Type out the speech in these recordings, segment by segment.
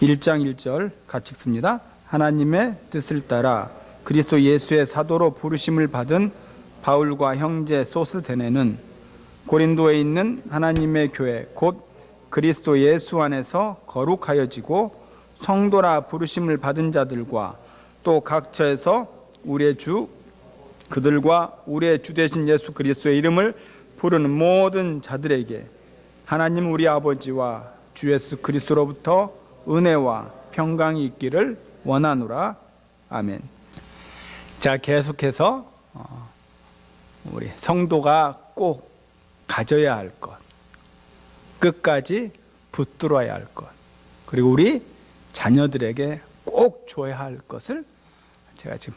1장 1절 같이 읽습니다. 하나님의 뜻을 따라 그리스도 예수의 사도로 부르심을 받은 바울과 형제 소스데네는 고린도에 있는 하나님의 교회 곧 그리스도 예수 안에서 거룩하여지고 성도라 부르심을 받은 자들과 또 각처에서 우리의 주 그들과 우리의 주 되신 예수 그리스도의 이름을 부르는 모든 자들에게 하나님 우리 아버지와 주 예수 그리스도로부터 은혜와 평강이 있기를 원하노라. 아멘. 자, 계속해서 우리 성도가 꼭 가져야 할 것, 끝까지 붙들어야 할 것, 그리고 우리 자녀들에게 꼭 줘야 할 것을 제가 지금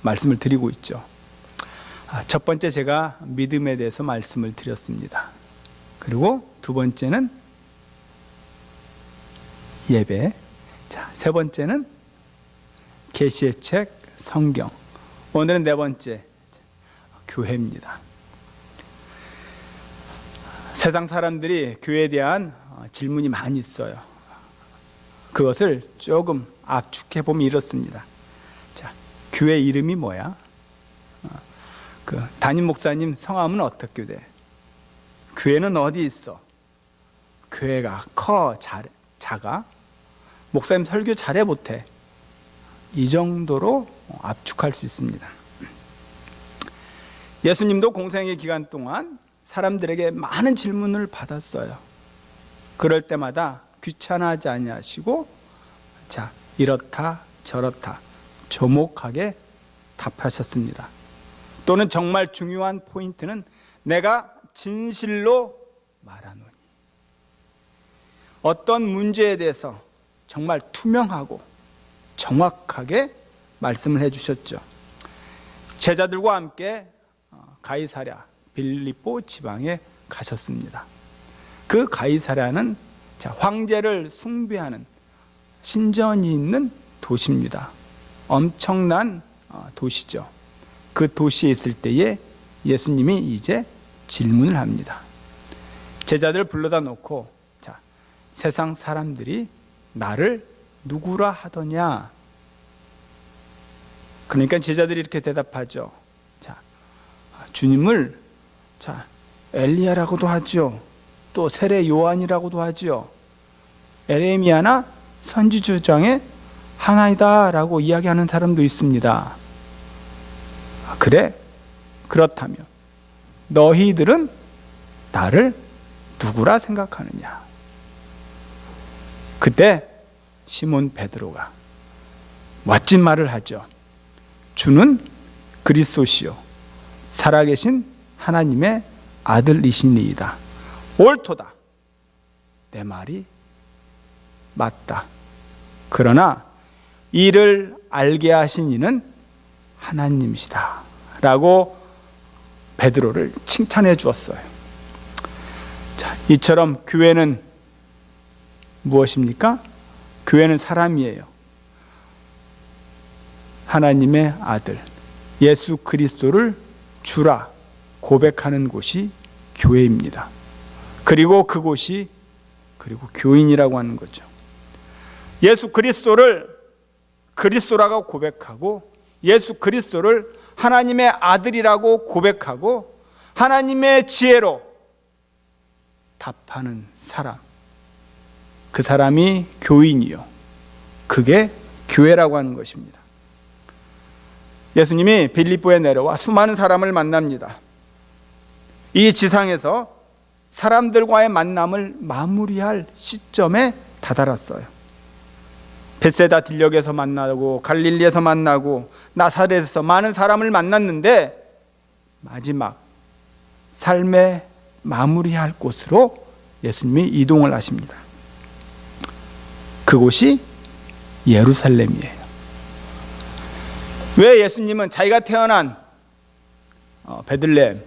말씀을 드리고 있죠. 첫 번째 제가 믿음에 대해서 말씀을 드렸습니다. 그리고 두 번째는 예배, 자, 세 번째는 계시의 책 성경, 오늘은 네 번째 교회입니다. 세상 사람들이 교회에 대한 질문이 많이 있어요. 그것을 조금 압축해 보면 이렇습니다. 자, 교회 이름이 뭐야? 그 담임 목사님 성함은 어떻게 돼? 교회는 어디 있어? 교회가 커, 작아? 목사님 설교 잘해 못해? 이 정도로 압축할 수 있습니다. 예수님도 공생의 기간 동안 사람들에게 많은 질문을 받았어요. 그럴 때마다 귀찮아하지 아니하시고 자, 이렇다 저렇다 조목하게 답하셨습니다. 또는 정말 중요한 포인트는 내가 진실로 말하노니, 어떤 문제에 대해서 정말 투명하고 정확하게 말씀을 해주셨죠. 제자들과 함께 가이사랴 빌립보 지방에 가셨습니다. 그 가이사랴는 황제를 숭배하는 신전이 있는 도시입니다. 엄청난 도시죠. 그 도시에 있을 때에 예수님이 이제 질문을 합니다. 제자들 불러다 놓고, 자, 세상 사람들이 나를 누구라 하더냐? 그러니까 제자들이 이렇게 대답하죠. 자, 주님을 엘리야라고도 하죠. 또 세례 요한이라고도 하죠. 에레미야나 선지주 중에 하나이다라고 이야기하는 사람도 있습니다. 그래? 그렇다면 너희들은 나를 누구라 생각하느냐? 그때 시몬 베드로가 멋진 말을 하죠. 주는 그리스도시요 살아계신 하나님의 아들이시니이다. 옳도다. 내 말이 맞다. 그러나 이를 알게 하신 이는 하나님이시다 라고 베드로를 칭찬해 주었어요. 자, 이처럼 교회는 무엇입니까? 교회는 사람이에요. 하나님의 아들 예수 그리스도를 주라 고백하는 곳이 교회입니다. 그리고 그곳이 교인이라고 하는 거죠. 예수 그리스도를 그리스도라고 고백하고 예수 그리스도를 하나님의 아들이라고 고백하고 하나님의 지혜로 답하는 사람, 그 사람이 교인이요, 그게 교회라고 하는 것입니다. 예수님이 빌립보에 내려와 수많은 사람을 만납니다. 이 지상에서 사람들과의 만남을 마무리할 시점에 다다랐어요. 벳세다 들녘에서 만나고 갈릴리에서 만나고 나사렛에서 많은 사람을 만났는데 마지막 삶의 마무리할 곳으로 예수님이 이동을 하십니다. 그곳이 예루살렘이에요. 왜 예수님은 자기가 태어난 베들레헴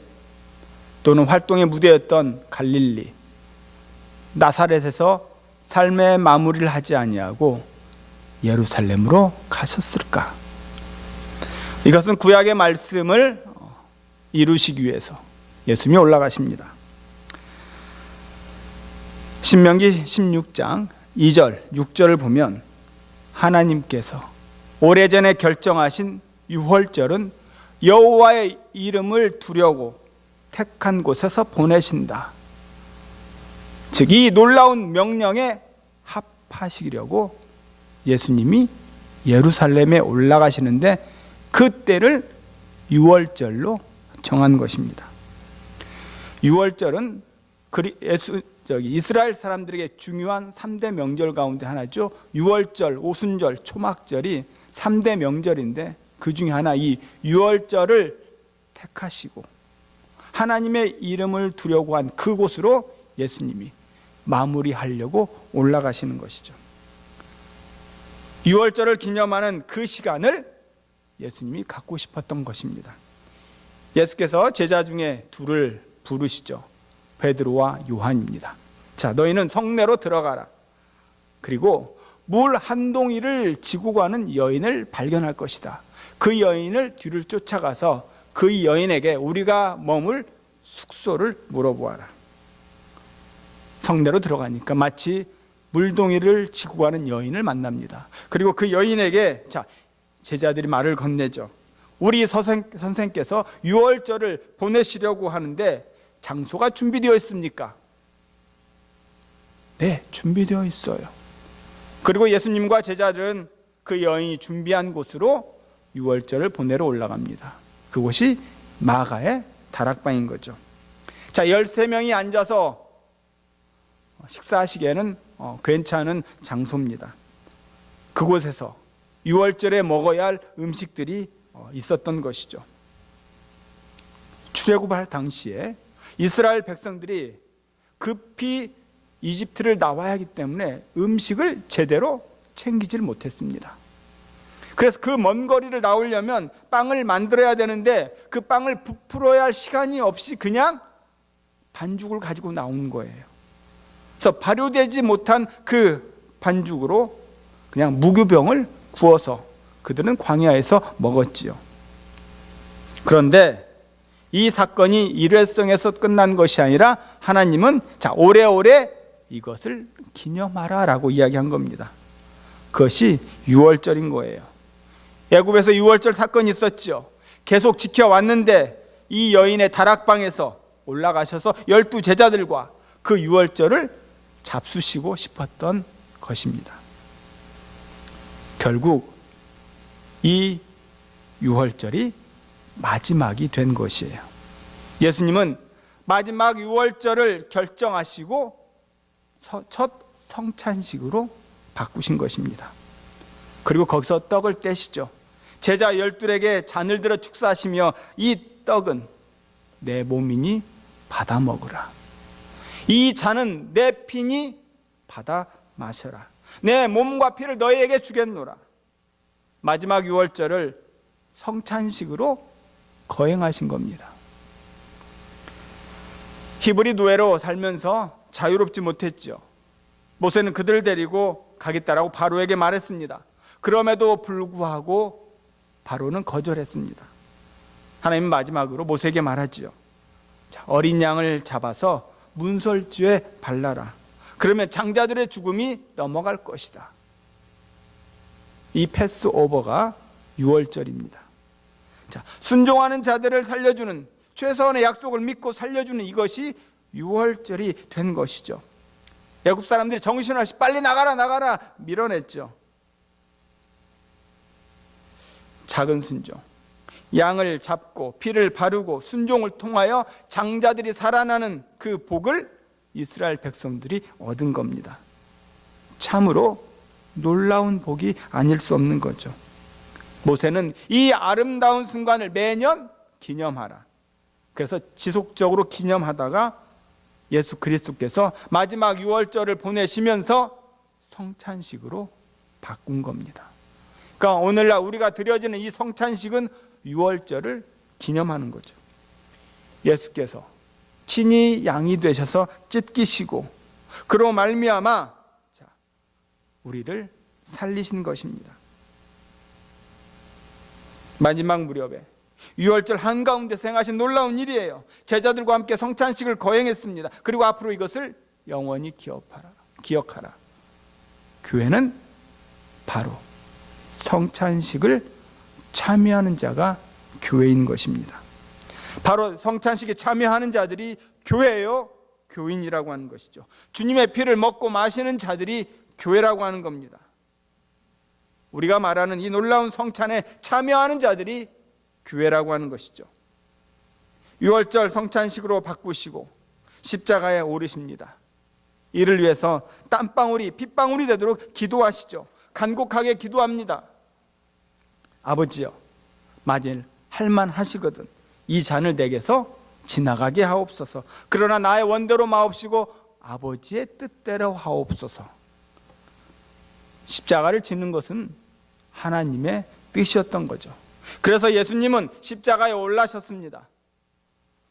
또는 활동의 무대였던 갈릴리, 나사렛에서 삶의 마무리를 하지 아니하고 예루살렘으로 가셨을까? 이것은 구약의 말씀을 이루시기 위해서 예수님이 올라가십니다. 신명기 16장 2절, 6절을 보면 하나님께서 오래전에 결정하신 유월절은 여호와의 이름을 두려고 택한 곳에서 보내신다. 즉 이 놀라운 명령에 합하시려고 예수님이 예루살렘에 올라가시는데 그 때를 유월절로 정한 것입니다. 유월절은 이스라엘 사람들에게 중요한 3대 명절 가운데 하나죠. 유월절, 오순절, 초막절이 3대 명절인데 그 중에 하나 이 유월절을 택하시고 하나님의 이름을 두려고 한 그곳으로 예수님이 마무리하려고 올라가시는 것이죠. 유월절을 기념하는 그 시간을 예수님이 갖고 싶었던 것입니다. 예수께서 제자 중에 둘을 부르시죠. 베드로와 요한입니다. 자, 너희는 성내로 들어가라. 그리고 물 한 동이를 지고 가는 여인을 발견할 것이다. 그 여인을 뒤를 쫓아가서 그 여인에게 우리가 머물 숙소를 물어보아라. 성내로 들어가니까 마치 물동이를 지고 가는 여인을 만납니다. 그리고 그 여인에게 제자들이 말을 건네죠. 우리 선생께서 유월절을 보내시려고 하는데 장소가 준비되어 있습니까? 네, 준비되어 있어요. 그리고 예수님과 제자들은 그 여인이 준비한 곳으로 유월절을 보내러 올라갑니다. 그곳이 마가의 다락방인 거죠. 자, 13명이 앉아서 식사하시기에는 괜찮은 장소입니다. 그곳에서 유월절에 먹어야 할 음식들이 있었던 것이죠. 출애굽할 당시에 이스라엘 백성들이 급히 이집트를 나와야 하기 때문에 음식을 제대로 챙기질 못했습니다. 그래서 그 먼 거리를 나오려면 빵을 만들어야 되는데 그 빵을 부풀어야 할 시간이 없이 그냥 반죽을 가지고 나온 거예요. 그래서 발효되지 못한 그 반죽으로 그냥 무교병을 구워서 그들은 광야에서 먹었지요. 그런데 이 사건이 일회성에서 끝난 것이 아니라 하나님은 오래오래 이것을 기념하라 라고 이야기한 겁니다. 그것이 유월절인 거예요. 애굽에서 유월절 사건이 있었죠. 계속 지켜왔는데 이 여인의 다락방에서 올라가셔서 12 제자들과 그 유월절을 잡수시고 싶었던 것입니다. 결국 이 유월절이 마지막이 된 것이에요. 예수님은 마지막 유월절을 결정하시고 첫 성찬식으로 바꾸신 것입니다. 그리고 거기서 떡을 떼시죠. 제자 12에게 잔을 들어 축사하시며 이 떡은 내 몸이니 받아 먹으라. 이 잔은 내 피니 받아 마셔라. 내 몸과 피를 너희에게 주겠노라. 마지막 유월절을 성찬식으로 거행하신 겁니다. 히브리 노예로 살면서 자유롭지 못했죠. 모세는 그들을 데리고 가겠다라고 바로에게 말했습니다. 그럼에도 불구하고 바로는 거절했습니다. 하나님은 마지막으로 모세에게 말하지요. 어린 양을 잡아서 문설주에 발라라. 그러면 장자들의 죽음이 넘어갈 것이다. 이 패스오버가 유월절입니다. 순종하는 자들을 살려주는, 최소한의 약속을 믿고 살려주는 이것이 유월절이 된 것이죠. 애굽 사람들이 정신없이 빨리 나가라 밀어냈죠. 작은 순종, 양을 잡고 피를 바르고 순종을 통하여 장자들이 살아나는 그 복을 이스라엘 백성들이 얻은 겁니다. 참으로 놀라운 복이 아닐 수 없는 거죠. 모세는 이 아름다운 순간을 매년 기념하라. 그래서 지속적으로 기념하다가 예수 그리스도께서 마지막 유월절을 보내시면서 성찬식으로 바꾼 겁니다. 그러니까 오늘날 우리가 드려지는 이 성찬식은 유월절을 기념하는 거죠. 예수께서 친히 양이 되셔서 찢기시고 그로 말미암아 우리를 살리신 것입니다. 마지막 무렵에 유월절 한가운데서 행하신 놀라운 일이에요. 제자들과 함께 성찬식을 거행했습니다. 그리고 앞으로 이것을 영원히 기억하라. 교회는 바로 성찬식을 참여하는 자가 교회인 것입니다. 바로 성찬식에 참여하는 자들이 교회예요, 교인이라고 하는 것이죠. 주님의 피를 먹고 마시는 자들이 교회라고 하는 겁니다. 우리가 말하는 이 놀라운 성찬에 참여하는 자들이 교회라고 하는 것이죠. 유월절 성찬식으로 바꾸시고 십자가에 오르십니다. 이를 위해서 땀방울이 핏방울이 되도록 기도하시죠. 간곡하게 기도합니다. 아버지여, 만일 할만하시거든 이 잔을 내게서 지나가게 하옵소서. 그러나 나의 원대로 마옵시고 아버지의 뜻대로 하옵소서. 십자가를 지는 것은 하나님의 뜻이었던 거죠. 그래서 예수님은 십자가에 올라셨습니다.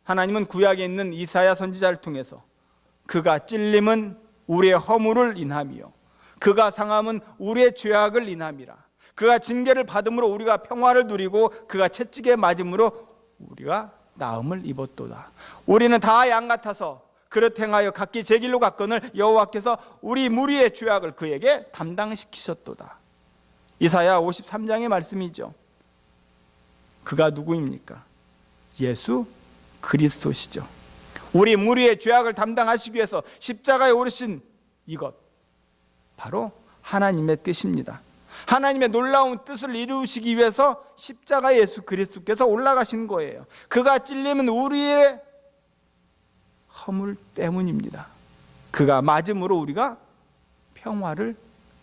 하나님은 구약에 있는 이사야 선지자를 통해서 그가 찔림은 우리의 허물을 인함이요 그가 상함은 우리의 죄악을 인함이라. 그가 징계를 받음으로 우리가 평화를 누리고 그가 채찍에 맞음으로 우리가 나음을 입었도다. 우리는 다 양 같아서 그릇 행하여 각기 제 길로 갔거늘 여호와께서 우리 무리의 죄악을 그에게 담당시키셨도다. 이사야 53장의 말씀이죠. 그가 누구입니까? 예수 그리스도시죠. 우리 무리의 죄악을 담당하시기 위해서 십자가에 오르신 이것, 바로 하나님의 뜻입니다. 하나님의 놀라운 뜻을 이루시기 위해서 십자가에 예수 그리스도께서 올라가신 거예요. 그가 찔림은 우리의 허물 때문입니다. 그가 맞음으로 우리가 평화를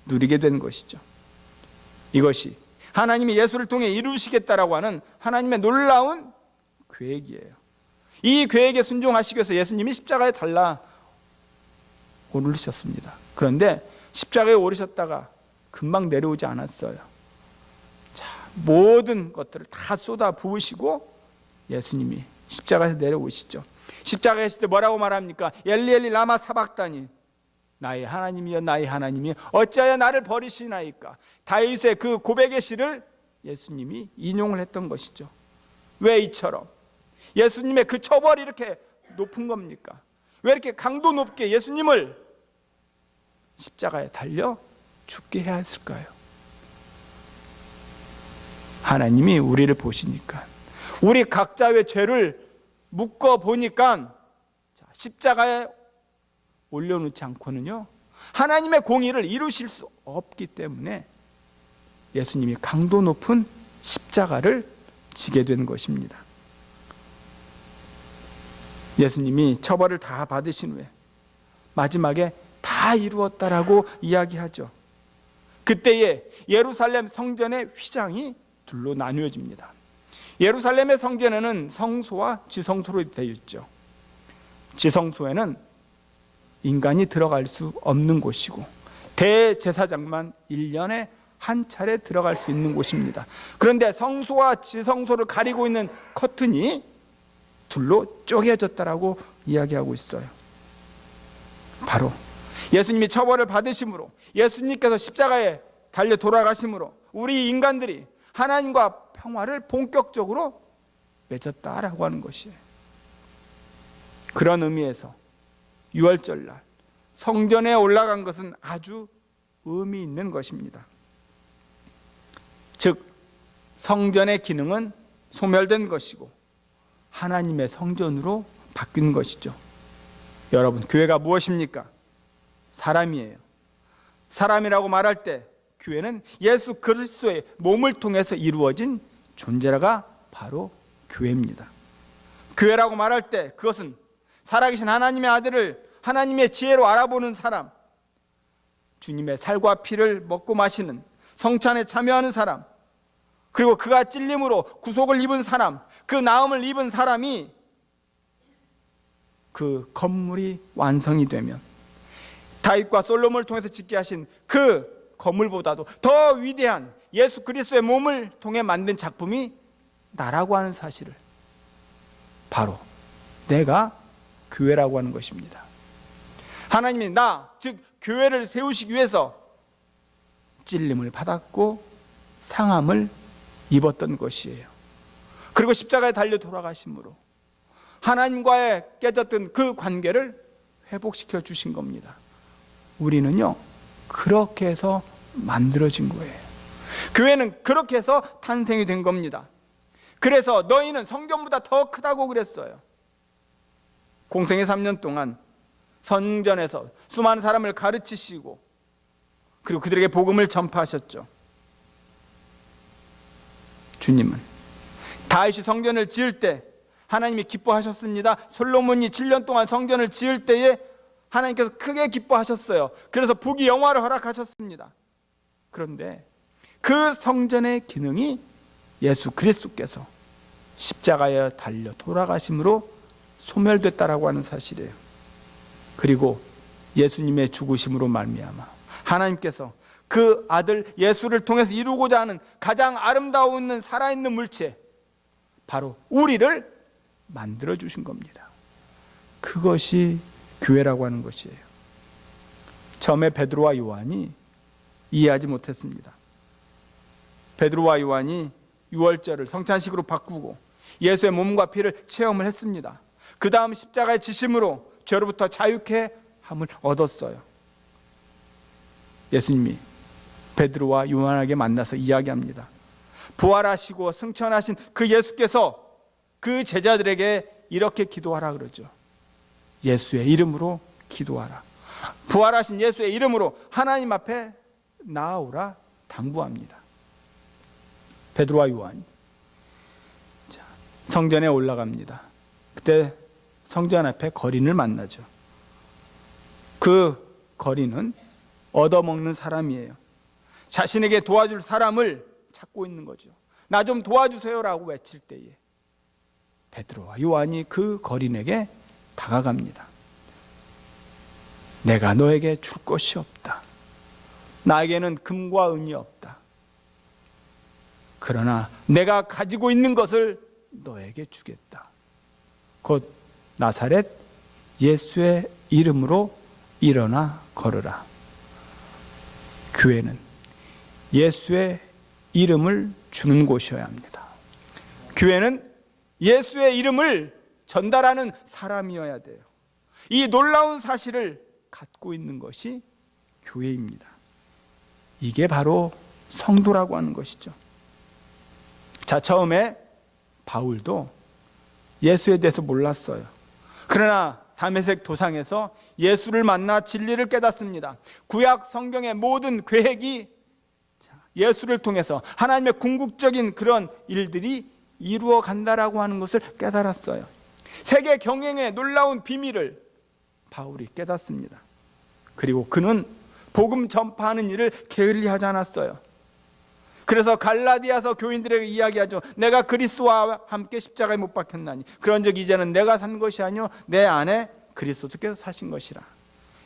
누리게 된 것이죠. 이것이 하나님이 예수를 통해 이루시겠다라고 하는 하나님의 놀라운 계획이에요. 이 계획에 순종하시기 위해서 예수님이 십자가에 달라 오르셨습니다. 그런데 십자가에 오르셨다가 금방 내려오지 않았어요. 자, 모든 것들을 다 쏟아 부으시고 예수님이 십자가에서 내려오시죠. 십자가에 있을 때 뭐라고 말합니까? 엘리 엘리 라마 사박다니, 나의 하나님이여 나의 하나님이여 어찌하여 나를 버리시나이까. 다윗의 그 고백의 시를 예수님이 인용을 했던 것이죠. 왜 이처럼 예수님의 그 처벌이 이렇게 높은 겁니까? 왜 이렇게 강도 높게 예수님을 십자가에 달려 죽게 해야 했을까요? 하나님이 우리를 보시니까, 우리 각자의 죄를 묶어 보니까 십자가에 올려놓지 않고는요 하나님의 공의를 이루실 수 없기 때문에 예수님이 강도 높은 십자가를 지게 된 것입니다. 예수님이 처벌을 다 받으신 후에 마지막에 다 이루었다라고 이야기하죠. 그때에 예루살렘 성전의 휘장이 둘로 나누어집니다. 예루살렘의 성전에는 성소와 지성소로 되어 있죠. 지성소에는 인간이 들어갈 수 없는 곳이고 대제사장만 1년에 한 차례 들어갈 수 있는 곳입니다. 그런데 성소와 지성소를 가리고 있는 커튼이 둘로 쪼개졌다라고 이야기하고 있어요. 바로 예수님이 처벌을 받으심으로, 예수님께서 십자가에 달려 돌아가심으로 우리 인간들이 하나님과 평화를 본격적으로 맺었다라고 하는 것이에요. 그런 의미에서 유월절날 성전에 올라간 것은 아주 의미 있는 것입니다. 즉 성전의 기능은 소멸된 것이고 하나님의 성전으로 바뀐 것이죠. 여러분, 교회가 무엇입니까? 사람이에요. 사람이라고 말할 때 교회는 예수 그리스도의 몸을 통해서 이루어진 존재가 바로 교회입니다. 교회라고 말할 때 그것은 살아계신 하나님의 아들을 하나님의 지혜로 알아보는 사람, 주님의 살과 피를 먹고 마시는, 성찬에 참여하는 사람, 그리고 그가 찔림으로 구속을 입은 사람, 그 나음을 입은 사람이 그 건물이 완성이 되면 다윗과 솔로몬을 통해서 짓게 하신 그 건물보다도 더 위대한 예수 그리스도의 몸을 통해 만든 작품이 나라고 하는 사실을, 바로 내가 교회라고 하는 것입니다. 하나님이 나, 즉 교회를 세우시기 위해서 찔림을 받았고 상함을 입었던 것이에요. 그리고 십자가에 달려 돌아가심으로 하나님과의 깨졌던 그 관계를 회복시켜 주신 겁니다. 우리는요 그렇게 해서 만들어진 거예요. 교회는 그렇게 해서 탄생이 된 겁니다. 그래서 너희는 성전보다 더 크다고 그랬어요. 공생의 3년 동안 성전에서 수많은 사람을 가르치시고 그리고 그들에게 복음을 전파하셨죠. 주님은 다윗이 성전을 지을 때 하나님이 기뻐하셨습니다. 솔로몬이 7년 동안 성전을 지을 때에 하나님께서 크게 기뻐하셨어요. 그래서 부귀영화를 허락하셨습니다. 그런데 그 성전의 기능이 예수 그리스도께서 십자가에 달려 돌아가심으로 소멸됐다라고 하는 사실이에요. 그리고 예수님의 죽으심으로 말미암아 하나님께서 그 아들 예수를 통해서 이루고자 하는 가장 아름다운 살아있는 물체, 바로 우리를 만들어 주신 겁니다. 그것이 교회라고 하는 것이에요. 처음에 베드로와 요한이 이해하지 못했습니다. 베드로와 요한이 유월절을 성찬식으로 바꾸고 예수의 몸과 피를 체험을 했습니다. 그 다음 십자가의 지심으로 죄로부터 자유케 함을 얻었어요. 예수님이 베드로와 요한에게 만나서 이야기합니다. 부활하시고 승천하신 그 예수께서 그 제자들에게 이렇게 기도하라 그러죠. 예수의 이름으로 기도하라. 부활하신 예수의 이름으로 하나님 앞에 나아오라 당부합니다. 베드로와 요한이 성전에 올라갑니다. 그때 성전 앞에 거린을 만나죠. 그 거린은 얻어먹는 사람이에요. 자신에게 도와줄 사람을 찾고 있는 거죠. 나 좀 도와주세요라고 외칠 때에 베드로와 요한이 그 거린에게 다가갑니다. 내가 너에게 줄 것이 없다. 나에게는 금과 은이 없다. 그러나 내가 가지고 있는 것을 너에게 주겠다. 곧 나사렛 예수의 이름으로 일어나 걸으라. 교회는 예수의 이름을 주는 곳이어야 합니다. 교회는 예수의 이름을 전달하는 사람이어야 돼요. 이 놀라운 사실을 갖고 있는 것이 교회입니다. 이게 바로 성도라고 하는 것이죠. 자, 처음에 바울도 예수에 대해서 몰랐어요. 그러나 다메섹 도상에서 예수를 만나 진리를 깨닫습니다. 구약 성경의 모든 계획이 예수를 통해서 하나님의 궁극적인 그런 일들이 이루어 간다라고 하는 것을 깨달았어요. 세계 경영의 놀라운 비밀을 바울이 깨닫습니다. 그리고 그는 복음 전파하는 일을 게을리하지 않았어요. 그래서 갈라디아서 교인들에게 이야기하죠. 내가 그리스도와 함께 십자가에 못 박혔나니 그런즉 이제는 내가 산 것이 아니요 내 안에 그리스도께서 사신 것이라.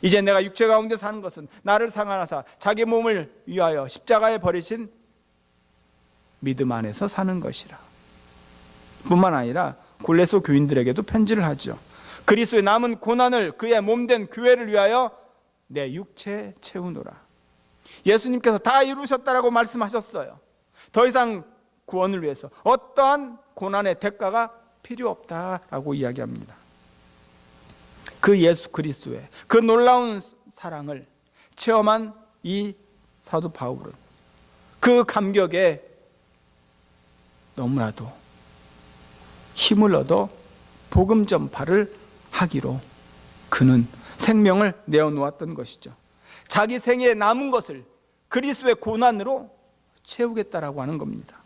이제 내가 육체 가운데 사는 것은 나를 상하사 자기 몸을 위하여 십자가에 버리신 믿음 안에서 사는 것이라. 뿐만 아니라 골로새 교인들에게도 편지를 하죠. 그리스도의 남은 고난을 그의 몸된 교회를 위하여 내 육체에 채우노라. 예수님께서 다 이루셨다라고 말씀하셨어요. 더 이상 구원을 위해서 어떠한 고난의 대가가 필요 없다라고 이야기합니다. 그 예수 그리스도의 그 놀라운 사랑을 체험한 이 사도 바울은 그 감격에 너무나도 힘을 얻어 복음 전파를 하기로 그는 생명을 내어놓았던 것이죠. 자기 생애에 남은 것을 그리스도의 고난으로 채우겠다라고 하는 겁니다.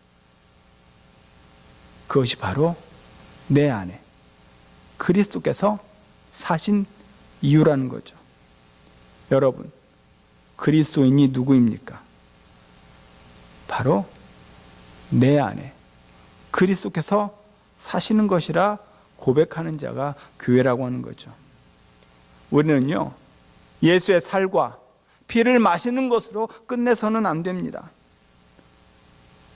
그것이 바로 내 안에 그리스도께서 사신 이유라는 거죠. 여러분, 그리스도인이 누구입니까? 바로 내 안에 그리스도께서 사시는 것이라 고백하는 자가 교회라고 하는 거죠. 우리는요, 예수의 살과 피를 마시는 것으로 끝내서는 안 됩니다.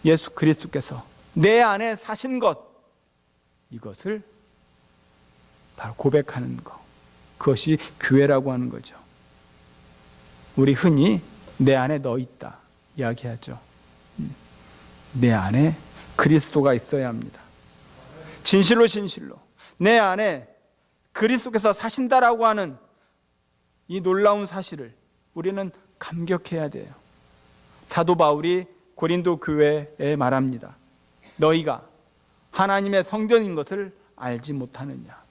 예수 그리스도께서 내 안에 사신 것, 이것을 바로 고백하는 것, 그것이 교회라고 하는 거죠. 우리 흔히 내 안에 너 있다 이야기하죠. 내 안에 그리스도가 있어야 합니다. 진실로 내 안에 그리스도께서 사신다라고 하는 이 놀라운 사실을 우리는 감격해야 돼요. 사도 바울이 고린도 교회에 말합니다. 너희가 하나님의 성전인 것을 알지 못하느냐.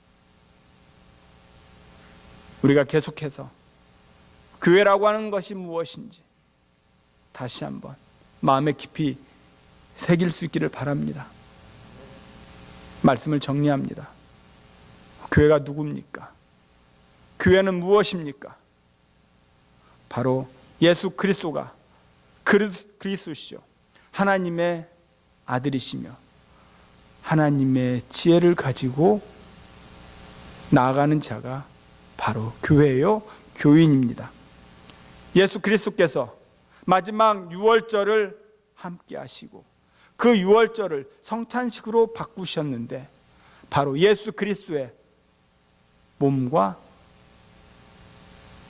우리가 계속해서 교회라고 하는 것이 무엇인지 다시 한번 마음에 깊이 새길 수 있기를 바랍니다. 말씀을 정리합니다. 교회가 누굽니까? 교회는 무엇입니까? 바로 예수 그리스도가 그리스도시요 하나님의 아들이시며 하나님의 지혜를 가지고 나아가는 자가 바로 교회요 교인입니다. 예수 그리스도께서 마지막 유월절을 함께 하시고 그 유월절을 성찬식으로 바꾸셨는데 바로 예수 그리스도의 몸과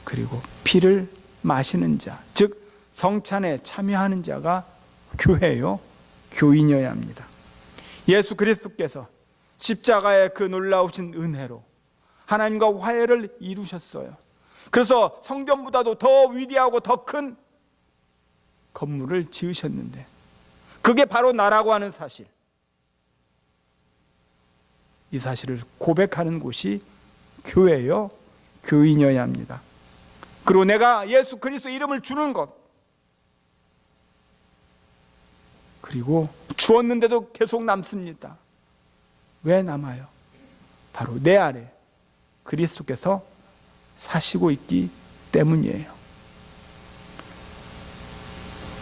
그리고 피를 마시는 자, 즉 성찬에 참여하는 자가 교회요 교인이어야 합니다. 예수 그리스도께서 십자가의 그 놀라우신 은혜로 하나님과 화해를 이루셨어요. 그래서 성전보다도 더 위대하고 더 큰 건물을 지으셨는데 그게 바로 나라고 하는 사실, 이 사실을 고백하는 곳이 교회요 교인이어야 합니다. 그리고 내가 예수 그리스도 이름을 주는 것, 그리고 주었는데도 계속 남습니다. 왜 남아요? 바로 내 안에 그리스도께서 사시고 있기 때문이에요.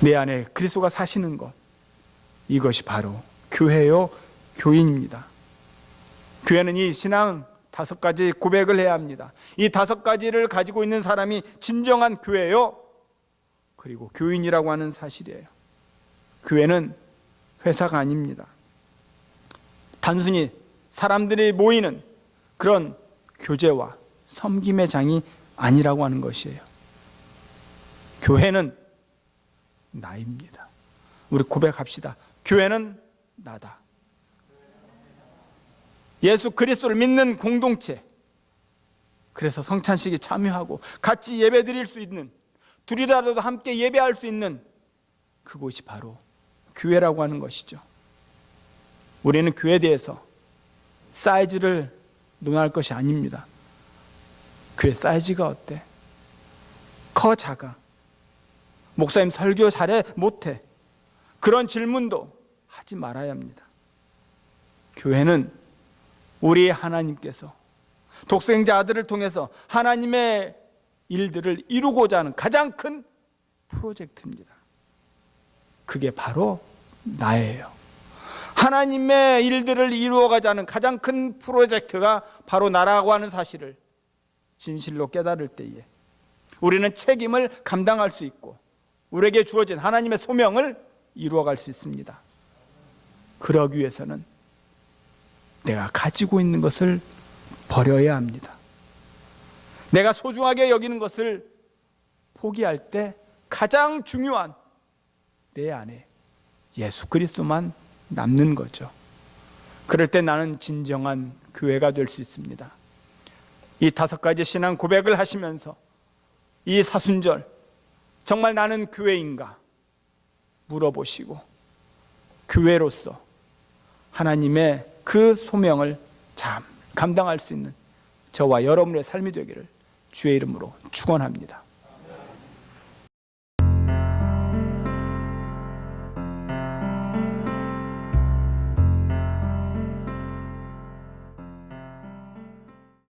내 안에 그리스도가 사시는 것, 이것이 바로 교회요 교인입니다. 교회는 이 신앙 5가지 고백을 해야 합니다. 이 5가지를 가지고 있는 사람이 진정한 교회요 그리고 교인이라고 하는 사실이에요. 교회는 회사가 아닙니다. 단순히 사람들이 모이는 그런 교제와 섬김의 장이 아니라고 하는 것이에요. 교회는 나입니다. 우리 고백합시다. 교회는 나다. 예수 그리스도를 믿는 공동체, 그래서 성찬식에 참여하고 같이 예배 드릴 수 있는, 둘이라도 함께 예배할 수 있는 그곳이 바로 교회라고 하는 것이죠. 우리는 교회에 대해서 사이즈를 논할 것이 아닙니다. 교회 사이즈가 어때? 커 작아? 목사님 설교 잘해? 못해? 그런 질문도 하지 말아야 합니다. 교회는 우리 하나님께서 독생자 아들을 통해서 하나님의 일들을 이루고자 하는 가장 큰 프로젝트입니다. 그게 바로 나예요. 하나님의 일들을 이루어가자 하는 가장 큰 프로젝트가 바로 나라고 하는 사실을 진실로 깨달을 때에 우리는 책임을 감당할 수 있고 우리에게 주어진 하나님의 소명을 이루어갈 수 있습니다. 그러기 위해서는 내가 가지고 있는 것을 버려야 합니다. 내가 소중하게 여기는 것을 포기할 때 가장 중요한 내 안에 예수 그리스도만 남는 거죠. 그럴 때 나는 진정한 교회가 될 수 있습니다. 이 5가지 신앙 고백을 하시면서 이 사순절 정말 나는 교회인가 물어보시고 교회로서 하나님의 그 소명을 잘 감당할 수 있는 저와 여러분의 삶이 되기를 주의 이름으로 축원합니다.